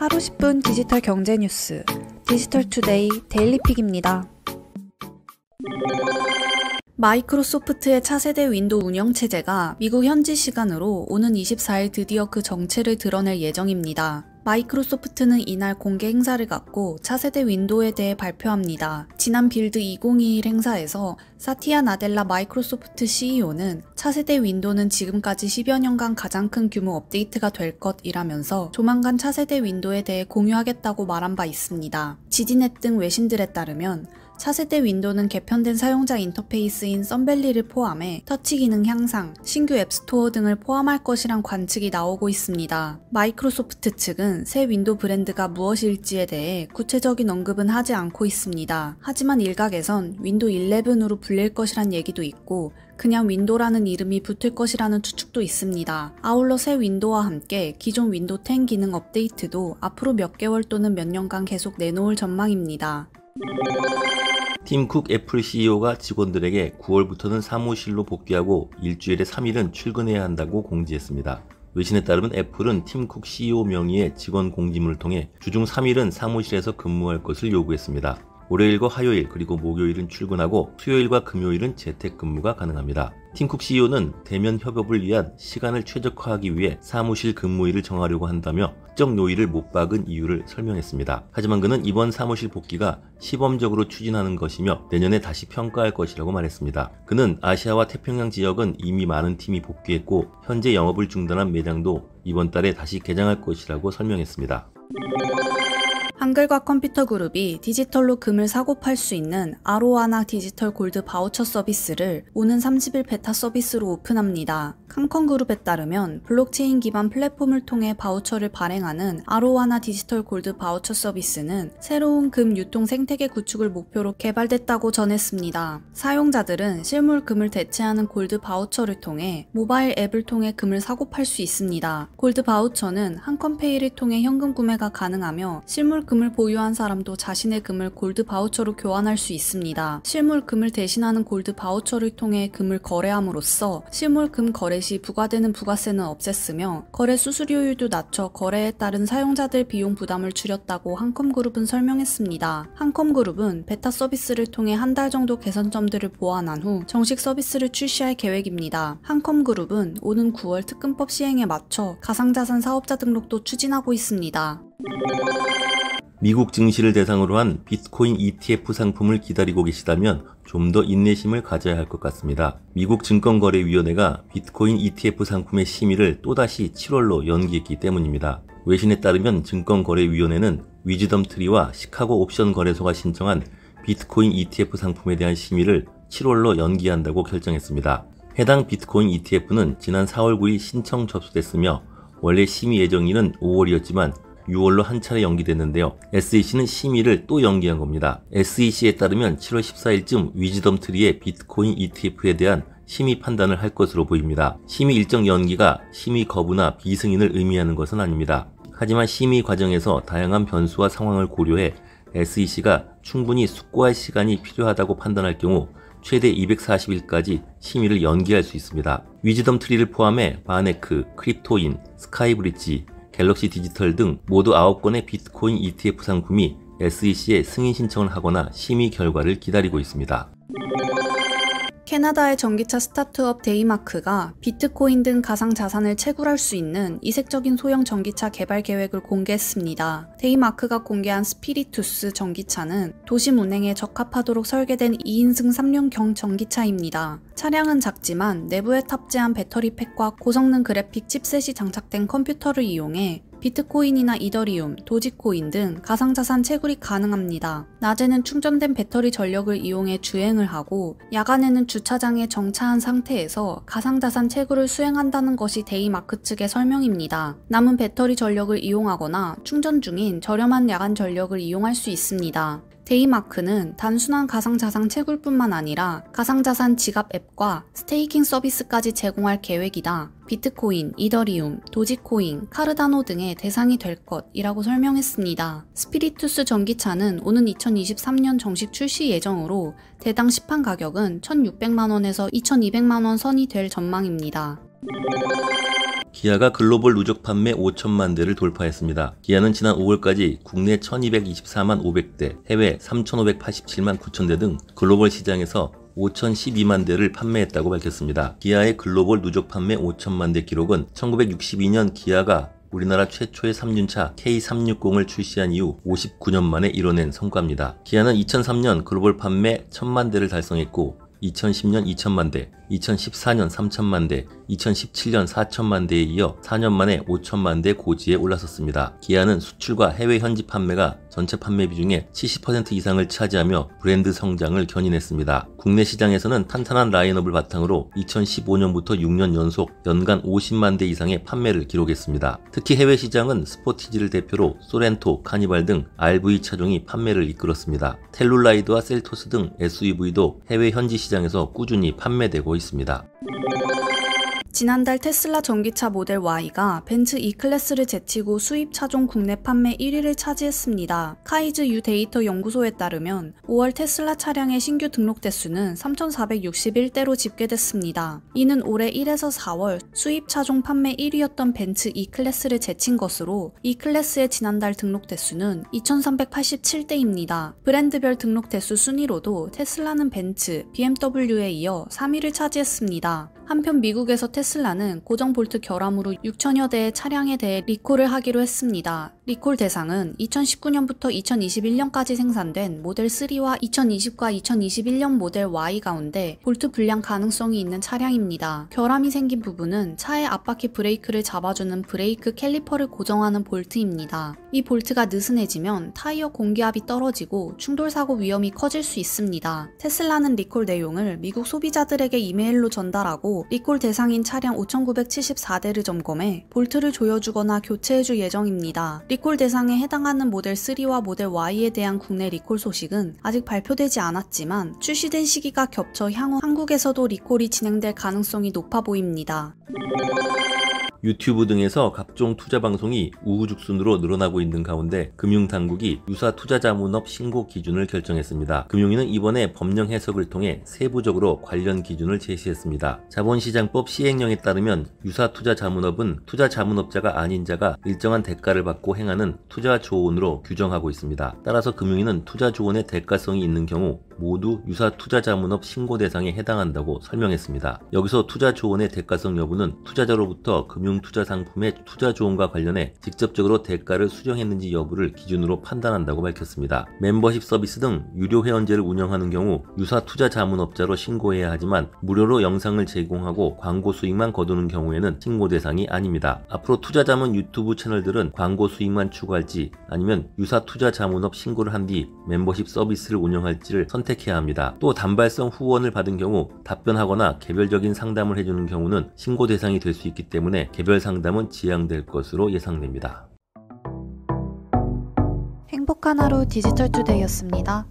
하루 10분 디지털 경제 뉴스 디지털투데이 데일리픽입니다. 마이크로소프트의 차세대 윈도우 운영체제가 미국 현지 시간으로 오는 24일 드디어 그 정체를 드러낼 예정입니다. 마이크로소프트는 이날 공개 행사를 갖고 차세대 윈도우에 대해 발표합니다. 지난 빌드 2021 행사에서 사티아 나델라 마이크로소프트 CEO는 차세대 윈도우는 지금까지 10여 년간 가장 큰 규모 업데이트가 될 것이라면서 조만간 차세대 윈도우에 대해 공유하겠다고 말한 바 있습니다. 지디넷 등 외신들에 따르면 차세대 윈도우는 개편된 사용자 인터페이스인 썬밸리를 포함해 터치 기능 향상, 신규 앱스토어 등을 포함할 것이란 관측이 나오고 있습니다. 마이크로소프트 측은 새 윈도우 브랜드가 무엇일지에 대해 구체적인 언급은 하지 않고 있습니다. 하지만 일각에선 윈도우 11으로 불릴 것이란 얘기도 있고 그냥 윈도우라는 이름이 붙을 것이라는 추측도 있습니다. 아울러 새 윈도우와 함께 기존 윈도우 10 기능 업데이트도 앞으로 몇 개월 또는 몇 년간 계속 내놓을 전망입니다. 팀 쿡 애플 CEO가 직원들에게 9월부터는 사무실로 복귀하고 일주일에 3일은 출근해야 한다고 공지했습니다. 외신에 따르면 애플은 팀 쿡 CEO 명의의 직원 공지문을 통해 주중 3일은 사무실에서 근무할 것을 요구했습니다. 월요일과 화요일 그리고 목요일은 출근하고 수요일과 금요일은 재택근무가 가능합니다. 팀쿡 CEO는 대면 협업을 위한 시간을 최적화하기 위해 사무실 근무일을 정하려고 한다며 특정 요일을 못 박은 이유를 설명했습니다. 하지만 그는 이번 사무실 복귀가 시범적으로 추진하는 것이며 내년에 다시 평가할 것이라고 말했습니다. 그는 아시아와 태평양 지역은 이미 많은 팀이 복귀했고 현재 영업을 중단한 매장도 이번 달에 다시 개장할 것이라고 설명했습니다. 한글과 컴퓨터 그룹이 디지털로 금을 사고 팔 수 있는 아로하나 디지털 골드 바우처 서비스를 오는 30일 베타 서비스로 오픈합니다. 캄컨그룹에 따르면 블록체인 기반 플랫폼을 통해 바우처를 발행하는 아로하나 디지털 골드 바우처 서비스는 새로운 금 유통 생태계 구축을 목표로 개발됐다고 전했습니다. 사용자들은 실물 금을 대체하는 골드 바우처를 통해 모바일 앱을 통해 금을 사고 팔 수 있습니다. 골드 바우처는 한컴페이를 통해 현금 구매가 가능하며 실물 금을 보유한 사람도 자신의 금을 골드 바우처로 교환할 수 있습니다. 실물 금을 대신하는 골드 바우처를 통해 금을 거래함으로써 실물 금 거래 시 부과되는 부가세는 없앴으며 거래 수수료율도 낮춰 거래에 따른 사용자들 비용 부담을 줄였다고 한컴그룹은 설명했습니다. 한컴그룹은 베타 서비스를 통해 한 달 정도 개선점들을 보완한 후 정식 서비스를 출시할 계획입니다. 한컴그룹은 오는 9월 특근법 시행에 맞춰 가상자산 사업자 등록도 추진하고 있습니다. 미국 증시를 대상으로 한 비트코인 ETF 상품을 기다리고 계시다면 좀 더 인내심을 가져야 할 것 같습니다. 미국 증권거래위원회가 비트코인 ETF 상품의 심의를 또다시 7월로 연기했기 때문입니다. 외신에 따르면 증권거래위원회는 위즈덤 트리와 시카고 옵션 거래소가 신청한 비트코인 ETF 상품에 대한 심의를 7월로 연기한다고 결정했습니다. 해당 비트코인 ETF는 지난 4월 9일 신청 접수됐으며 원래 심의 예정일은 5월이었지만 6월로 한 차례 연기됐는데요. SEC는 심의를 또 연기한 겁니다. SEC에 따르면 7월 14일쯤 위즈덤 트리의 비트코인 ETF에 대한 심의 판단을 할 것으로 보입니다. 심의 일정 연기가 심의 거부나 비승인을 의미하는 것은 아닙니다. 하지만 심의 과정에서 다양한 변수와 상황을 고려해 SEC가 충분히 숙고할 시간이 필요하다고 판단할 경우 최대 240일까지 심의를 연기할 수 있습니다. 위즈덤 트리를 포함해 바네크, 크립토인, 스카이브리지, 갤럭시 디지털 등 모두 9건의 비트코인 ETF 상품이 SEC에 승인 신청을 하거나 심의 결과를 기다리고 있습니다. 캐나다의 전기차 스타트업 데이마크가 비트코인 등 가상자산을 채굴할 수 있는 이색적인 소형 전기차 개발 계획을 공개했습니다. 데이마크가 공개한 스피리투스 전기차는 도심 운행에 적합하도록 설계된 2인승 3륜경 전기차입니다. 차량은 작지만 내부에 탑재한 배터리팩과 고성능 그래픽 칩셋이 장착된 컴퓨터를 이용해 비트코인이나 이더리움, 도지코인 등 가상자산 채굴이 가능합니다. 낮에는 충전된 배터리 전력을 이용해 주행을 하고 야간에는 주차장에 정차한 상태에서 가상자산 채굴을 수행한다는 것이 데이마크 측의 설명입니다. 남은 배터리 전력을 이용하거나 충전 중인 저렴한 야간 전력을 이용할 수 있습니다. 데이마크는 단순한 가상자산 채굴뿐만 아니라 가상자산 지갑 앱과 스테이킹 서비스까지 제공할 계획이다. 비트코인, 이더리움, 도지코인, 카르다노 등의 대상이 될 것이라고 설명했습니다. 스피리투스 전기차는 오는 2023년 정식 출시 예정으로 대당 시판 가격은 1,600만원에서 2,200만원 선이 될 전망입니다. 기아가 글로벌 누적 판매 5천만 대를 돌파했습니다. 기아는 지난 5월까지 국내 1224만 500대, 해외 3587만 9천 대 등 글로벌 시장에서 5012만 대를 판매했다고 밝혔습니다. 기아의 글로벌 누적 판매 5천만 대 기록은 1962년 기아가 우리나라 최초의 3륜차 K360을 출시한 이후 59년 만에 이뤄낸 성과입니다. 기아는 2003년 글로벌 판매 1000만 대를 달성했고 2010년 2천만 대, 2014년 3천만 대, 2017년 4천만 대에 이어 4년 만에 5천만 대 고지에 올라섰습니다. 기아는 수출과 해외 현지 판매가 전체 판매 비중의 70% 이상을 차지하며 브랜드 성장을 견인했습니다. 국내 시장에서는 탄탄한 라인업을 바탕으로 2015년부터 6년 연속 연간 50만 대 이상의 판매를 기록했습니다. 특히 해외 시장은 스포티지를 대표로 소렌토, 카니발 등 RV 차종이 판매를 이끌었습니다. 텔룰라이드와 셀토스 등 SUV도 해외 현지 시장에서 꾸준히 판매되고 있습니다. 지난달 테슬라 전기차 모델 Y가 벤츠 E클래스를 제치고 수입 차종 국내 판매 1위를 차지했습니다. 카이즈 유 데이터 연구소에 따르면 5월 테슬라 차량의 신규 등록 대수는 3,461대로 집계됐습니다. 이는 올해 1에서 4월 수입 차종 판매 1위였던 벤츠 E클래스를 제친 것으로 E클래스의 지난달 등록 대수는 2,387대입니다. 브랜드별 등록 대수 순위로도 테슬라는 벤츠, BMW에 이어 3위를 차지했습니다. 한편 미국에서 테슬라는 고정 볼트 결함으로 6천여 대의 차량에 대해 리콜을 하기로 했습니다. 리콜 대상은 2019년부터 2021년까지 생산된 모델 3와 2020과 2021년 모델 Y 가운데 볼트 불량 가능성이 있는 차량입니다. 결함이 생긴 부분은 차의 앞바퀴 브레이크를 잡아주는 브레이크 캘리퍼를 고정하는 볼트입니다. 이 볼트가 느슨해지면 타이어 공기압이 떨어지고 충돌사고 위험이 커질 수 있습니다. 테슬라는 리콜 내용을 미국 소비자들에게 이메일로 전달하고 리콜 대상인 차량 5,974대를 점검해 볼트를 조여주거나 교체해줄 예정입니다. 리콜 대상에 해당하는 모델 3와 모델 Y에 대한 국내 리콜 소식은 아직 발표되지 않았지만 출시된 시기가 겹쳐 향후 한국에서도 리콜이 진행될 가능성이 높아 보입니다. 유튜브 등에서 각종 투자 방송이 우후죽순으로 늘어나고 있는 가운데 금융당국이 유사 투자자문업 신고 기준을 결정했습니다. 금융위는 이번에 법령 해석을 통해 세부적으로 관련 기준을 제시했습니다. 자본시장법 시행령에 따르면 유사 투자자문업은 투자자문업자가 아닌 자가 일정한 대가를 받고 행하는 투자조언으로 규정하고 있습니다. 따라서 금융위는 투자조언의 대가성이 있는 경우 모두 유사 투자자문업 신고 대상에 해당한다고 설명했습니다. 여기서 투자조언의 대가성 여부는 투자자로부터 금융투자상품의 투자조언과 관련해 직접적으로 대가를 수령했는지 여부를 기준으로 판단한다고 밝혔습니다. 멤버십 서비스 등 유료 회원제를 운영하는 경우 유사 투자자문업자로 신고해야 하지만 무료로 영상을 제공하고 광고 수익만 거두는 경우에는 신고 대상이 아닙니다. 앞으로 투자자문 유튜브 채널들은 광고 수익만 추구할지 아니면 유사 투자자문업 신고를 한 뒤 멤버십 서비스를 운영할지를 선택해야 합니다. 또 단발성 후원을 받은 경우 답변하거나 개별적인 상담을 해주는 경우는 신고 대상이 될 수 있기 때문에 개별 상담은 지양될 것으로 예상됩니다. 행복한 하루 디지털투데이였습니다.